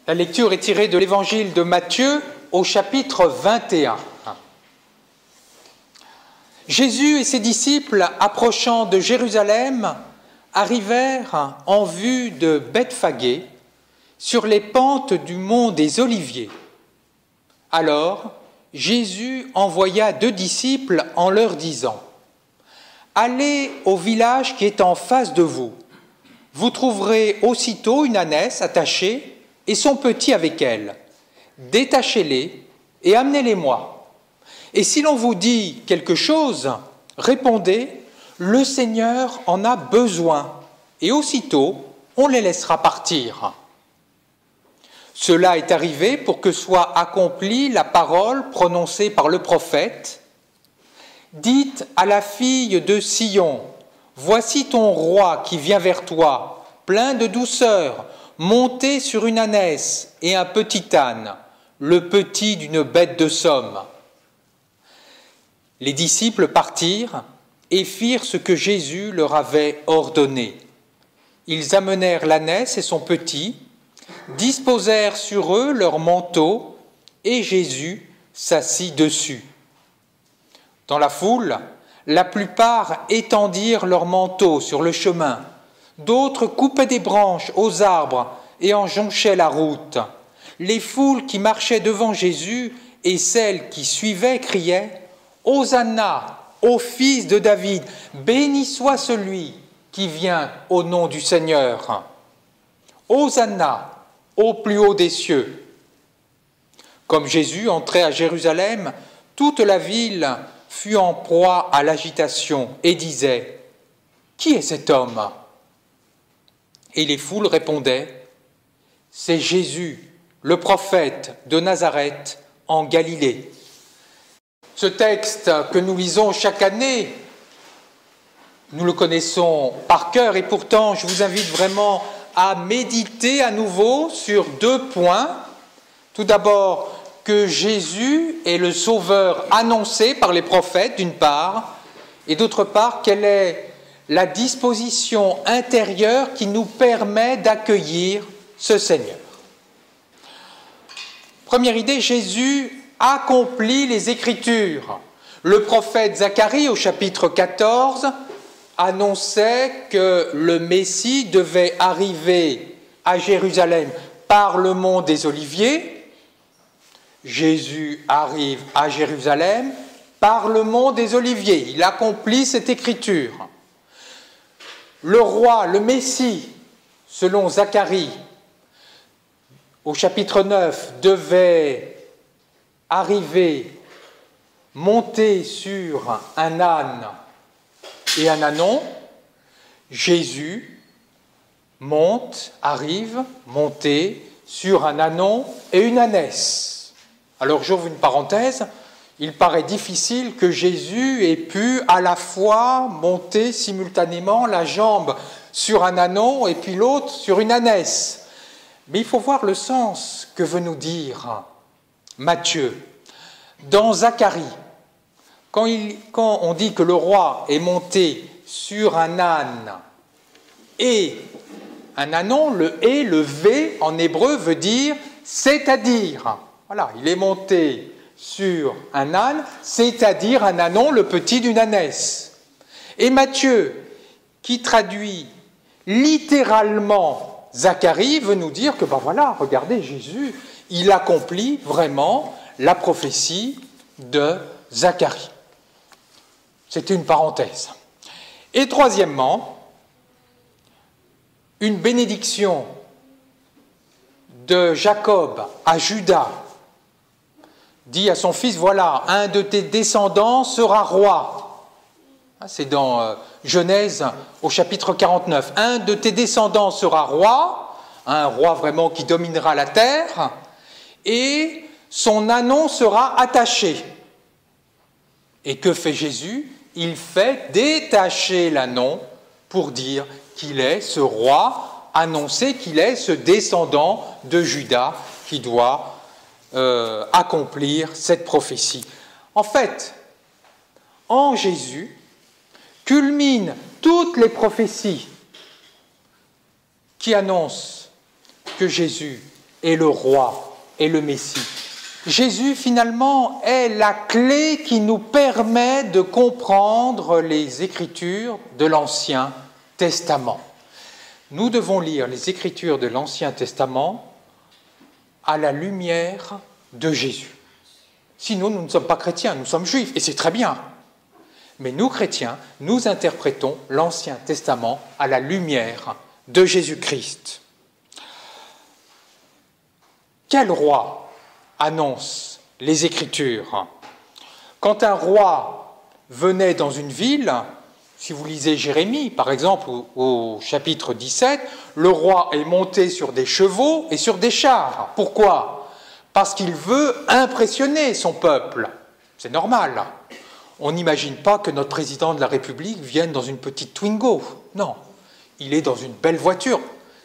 La lecture est tirée de l'évangile de Matthieu au chapitre 21. Jésus et ses disciples, approchant de Jérusalem, arrivèrent en vue de Bethphagée, sur les pentes du mont des Oliviers. Alors, Jésus envoya 2 disciples en leur disant : « Allez au village qui est en face de vous. Vous trouverez aussitôt une ânesse attachée et son petit avec elle. Détachez-les et amenez-les-moi. Et si l'on vous dit quelque chose, répondez : le Seigneur en a besoin. Et aussitôt, on les laissera partir. » Cela est arrivé pour que soit accomplie la parole prononcée par le prophète. « Dites à la fille de Sion, voici ton roi qui vient vers toi, plein de douceur, monté sur une ânesse et un petit âne, le petit d'une bête de somme. » Les disciples partirent et firent ce que Jésus leur avait ordonné. Ils amenèrent l'ânesse et son petit, disposèrent sur eux leurs manteaux, et Jésus s'assit dessus. Dans la foule, la plupart étendirent leurs manteaux sur le chemin, d'autres coupaient des branches aux arbres et en jonchaient la route. Les foules qui marchaient devant Jésus et celles qui suivaient criaient : « Hosanna, ô fils de David, béni soit celui qui vient au nom du Seigneur. Hosanna, au plus haut des cieux. » Comme Jésus entrait à Jérusalem, toute la ville fut en proie à l'agitation et disait : « Qui est cet homme ?» Et les foules répondaient : « C'est Jésus, le prophète de Nazareth en Galilée. » Ce texte que nous lisons chaque année, nous le connaissons par cœur et pourtant je vous invite vraiment à méditer à nouveau sur 2 points. Tout d'abord, que Jésus est le Sauveur annoncé par les prophètes, d'une part, et d'autre part, quelle est la disposition intérieure qui nous permet d'accueillir ce Seigneur. Première idée, Jésus accomplit les Écritures. Le prophète Zacharie, au chapitre 14, annonçait que le Messie devait arriver à Jérusalem par le mont des Oliviers. Jésus arrive à Jérusalem par le mont des Oliviers. Il accomplit cette écriture. Le roi, le Messie, selon Zacharie, au chapitre 9, devait arriver, monter sur un âne et un ânon. Jésus arrive, monté sur un ânon et une ânesse. Alors j'ouvre une parenthèse, il paraît difficile que Jésus ait pu à la fois monter simultanément la jambe sur un ânon et puis l'autre sur une ânesse. Mais il faut voir le sens que veut nous dire Matthieu. Dans Zacharie, quand on dit que le roi est monté sur un âne et un ânon, le « et », le « v » en hébreu veut dire « c'est-à-dire ». Voilà, il est monté sur un âne, c'est-à-dire un ânon, le petit d'une ânesse. Et Matthieu, qui traduit littéralement Zacharie, veut nous dire que, voilà, regardez, Jésus, il accomplit vraiment la prophétie de Zacharie. C'était une parenthèse. Et troisièmement, une bénédiction de Jacob à Judas, dit à son fils, voilà, un de tes descendants sera roi. C'est dans Genèse au chapitre 49. Un de tes descendants sera roi, un roi vraiment qui dominera la terre, et son ânon sera attaché. Et que fait Jésus ? Il fait détacher l'ânon pour dire qu'il est ce roi, annoncer qu'il est ce descendant de Judas qui doit accomplir cette prophétie. En fait, en Jésus, culminent toutes les prophéties qui annoncent que Jésus est le roi, est le Messie. Jésus, finalement, est la clé qui nous permet de comprendre les Écritures de l'Ancien Testament. Nous devons lire les Écritures de l'Ancien Testament à la lumière de Jésus. Sinon, nous ne sommes pas chrétiens, nous sommes juifs, et c'est très bien. Mais nous, chrétiens, nous interprétons l'Ancien Testament à la lumière de Jésus-Christ. Quel roi annonce les Écritures? Quand un roi venait dans une ville, si vous lisez Jérémie, par exemple, au chapitre 17, le roi est monté sur des chevaux et sur des chars. Pourquoi? Parce qu'il veut impressionner son peuple. C'est normal. On n'imagine pas que notre président de la République vienne dans une petite Twingo. Non, il est dans une belle voiture.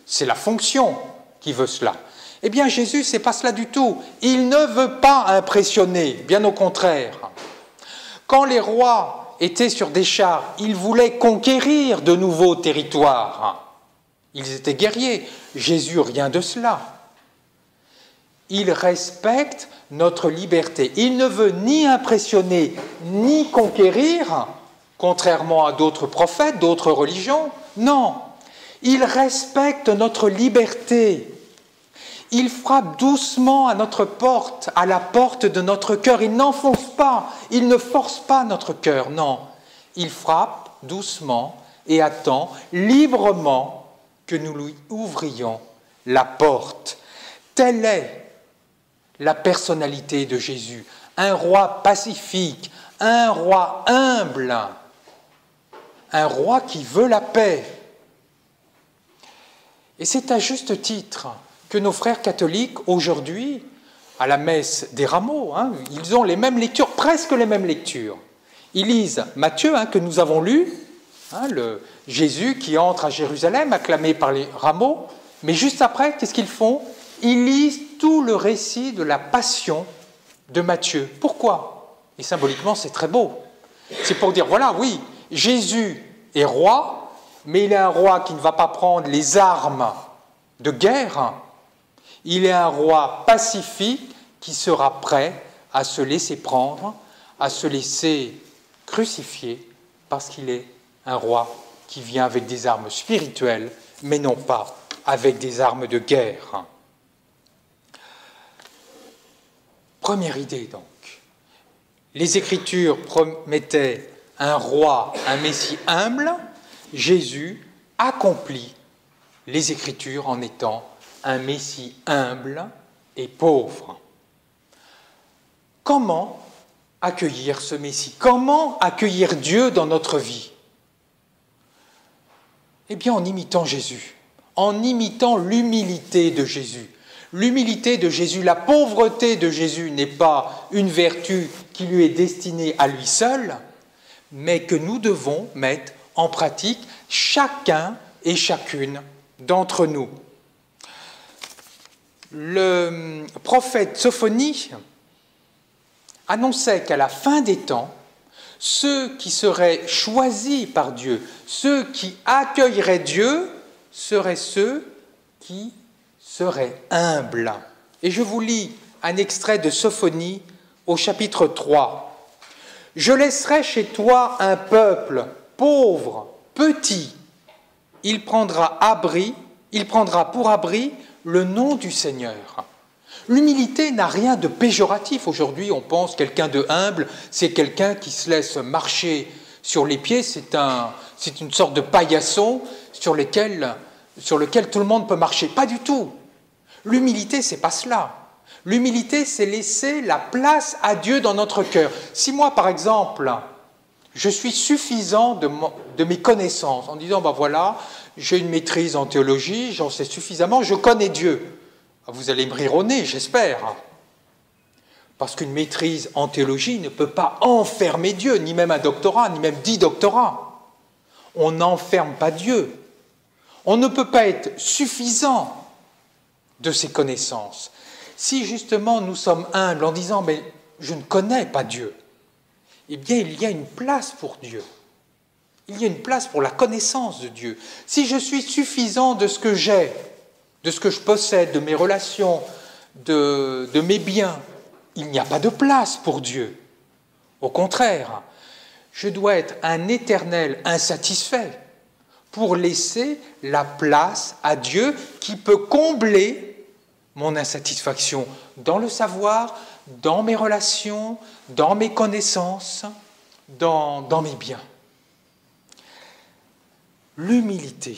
C'est la fonction qui veut cela. Eh bien, Jésus, ce n'est pas cela du tout. Il ne veut pas impressionner, bien au contraire. Quand les rois étaient sur des chars, ils voulaient conquérir de nouveaux territoires. Ils étaient guerriers. Jésus, rien de cela. Il respecte notre liberté. Il ne veut ni impressionner, ni conquérir, contrairement à d'autres prophètes, d'autres religions. Non, il respecte notre liberté. Il frappe doucement à notre porte, à la porte de notre cœur. Il n'enfonce pas, il ne force pas notre cœur, non. Il frappe doucement et attend librement que nous lui ouvrions la porte. Telle est la personnalité de Jésus, un roi pacifique, un roi humble, un roi qui veut la paix. Et c'est à juste titre que nos frères catholiques, aujourd'hui, à la messe des rameaux, ils ont les mêmes lectures, presque les mêmes lectures. Ils lisent Matthieu, que nous avons lu, le Jésus qui entre à Jérusalem, acclamé par les rameaux, mais juste après, qu'est-ce qu'ils font? Ils lisent tout le récit de la passion de Matthieu. Pourquoi? Et symboliquement, c'est très beau. C'est pour dire, voilà, oui, Jésus est roi, mais il est un roi qui ne va pas prendre les armes de guerre. Il est un roi pacifique qui sera prêt à se laisser prendre, à se laisser crucifier, parce qu'il est un roi qui vient avec des armes spirituelles, mais non pas avec des armes de guerre. Première idée donc, les Écritures promettaient un roi, un Messie humble. Jésus accomplit les Écritures en étant un Messie humble et pauvre. Comment accueillir ce Messie? Comment accueillir Dieu dans notre vie? Eh bien, en imitant Jésus, en imitant l'humilité de Jésus. L'humilité de Jésus, la pauvreté de Jésus n'est pas une vertu qui lui est destinée à lui seul, mais que nous devons mettre en pratique chacun et chacune d'entre nous. Le prophète Sophonie annonçait qu'à la fin des temps, ceux qui seraient choisis par Dieu, ceux qui accueilleraient Dieu, seraient ceux qui seraient humbles. Et je vous lis un extrait de Sophonie au chapitre 3. « Je laisserai chez toi un peuple pauvre, petit. Il prendra pour abri le nom du Seigneur. » L'humilité n'a rien de péjoratif. Aujourd'hui, on pense quelqu'un de humble, c'est quelqu'un qui se laisse marcher sur les pieds, c'est une sorte de paillasson sur lequel tout le monde peut marcher. Pas du tout. L'humilité, c'est pas cela. L'humilité, c'est laisser la place à Dieu dans notre cœur. Si moi, par exemple, je suis suffisant de mes connaissances, en disant, voilà, j'ai une maîtrise en théologie, j'en sais suffisamment, je connais Dieu. Vous allez me rire au nez, j'espère. Parce qu'une maîtrise en théologie ne peut pas enfermer Dieu, ni même un doctorat, ni même 10 doctorats. On n'enferme pas Dieu. On ne peut pas être suffisant de ses connaissances. Si justement nous sommes humbles en disant « mais je ne connais pas Dieu », eh bien il y a une place pour Dieu. Il y a une place pour la connaissance de Dieu. Si je suis suffisant de ce que j'ai, de ce que je possède, de mes relations, de mes biens, il n'y a pas de place pour Dieu. Au contraire, je dois être un éternel insatisfait pour laisser la place à Dieu qui peut combler mon insatisfaction dans le savoir, dans mes relations, dans mes connaissances, dans mes biens. L'humilité,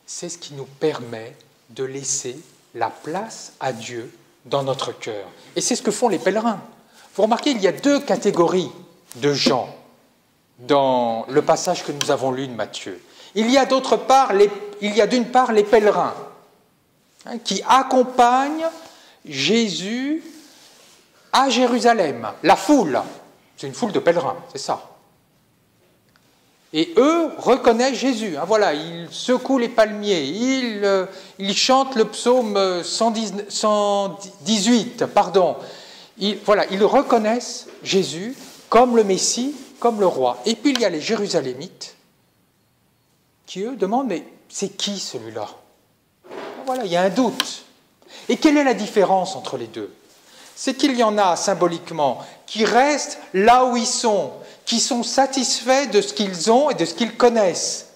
c'est ce qui nous permet de laisser la place à Dieu dans notre cœur. Et c'est ce que font les pèlerins. Vous remarquez, il y a deux catégories de gens dans le passage que nous avons lu de Matthieu. Il y a d'une part les pèlerins qui accompagnent Jésus à Jérusalem, la foule. C'est une foule de pèlerins, c'est ça. Et eux reconnaissent Jésus. Voilà, ils secouent les palmiers, ils chantent le psaume 118, pardon. Ils reconnaissent Jésus comme le Messie, comme le roi. Et puis il y a les Jérusalémites qui, eux, demandent, mais c'est qui celui-là? Voilà, il y a un doute. Et quelle est la différence entre les deux? C'est qu'il y en a, symboliquement, qui restent là où ils sont, qui sont satisfaits de ce qu'ils ont et de ce qu'ils connaissent.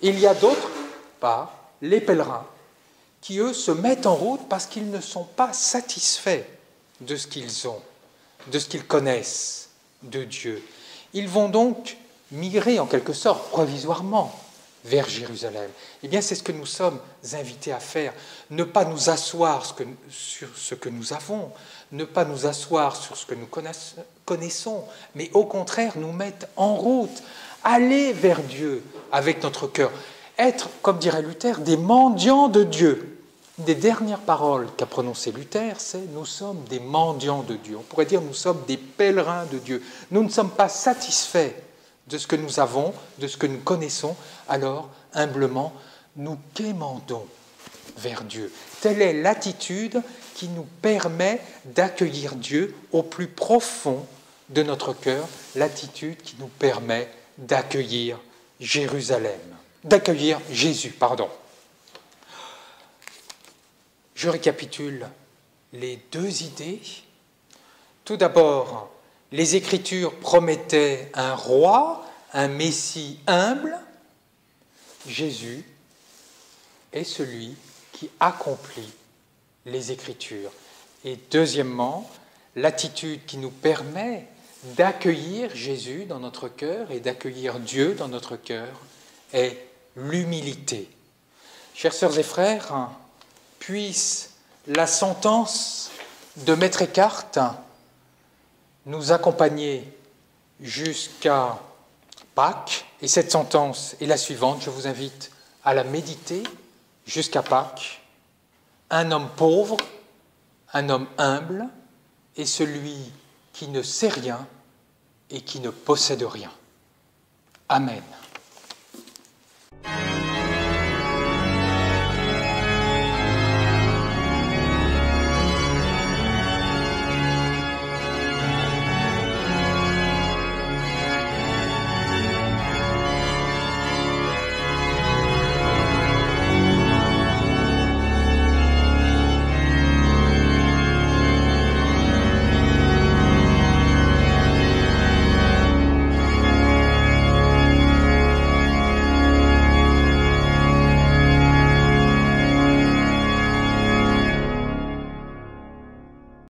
Il y a d'autres, les pèlerins, qui, eux, se mettent en route parce qu'ils ne sont pas satisfaits de ce qu'ils ont, de ce qu'ils connaissent de Dieu. Ils vont donc migrer, en quelque sorte, provisoirement, vers Jérusalem. Eh bien, c'est ce que nous sommes invités à faire. Ne pas nous asseoir sur ce que nous avons, ne pas nous asseoir sur ce que nous connaissons, mais au contraire, nous mettre en route, aller vers Dieu avec notre cœur. Être, comme dirait Luther, des mendiants de Dieu. Une des dernières paroles qu'a prononcées Luther, c'est « nous sommes des mendiants de Dieu ». On pourrait dire « nous sommes des pèlerins de Dieu ». Nous ne sommes pas satisfaits de ce que nous avons, de ce que nous connaissons, alors, humblement, nous quémandons vers Dieu. Telle est l'attitude qui nous permet d'accueillir Dieu au plus profond de notre cœur, l'attitude qui nous permet d'accueillir Jérusalem, d'accueillir Jésus, pardon. Je récapitule les deux idées. Tout d'abord, les Écritures promettaient un roi, un Messie humble. Jésus est celui qui accomplit les Écritures. Et deuxièmement, l'attitude qui nous permet d'accueillir Jésus dans notre cœur et d'accueillir Dieu dans notre cœur est l'humilité. Chères sœurs et frères, puisse la sentence de Maître Eckhart nous accompagner jusqu'à Pâques. Et cette sentence est la suivante, je vous invite à la méditer jusqu'à Pâques. Un homme pauvre, un homme humble est celui qui ne sait rien et qui ne possède rien. Amen.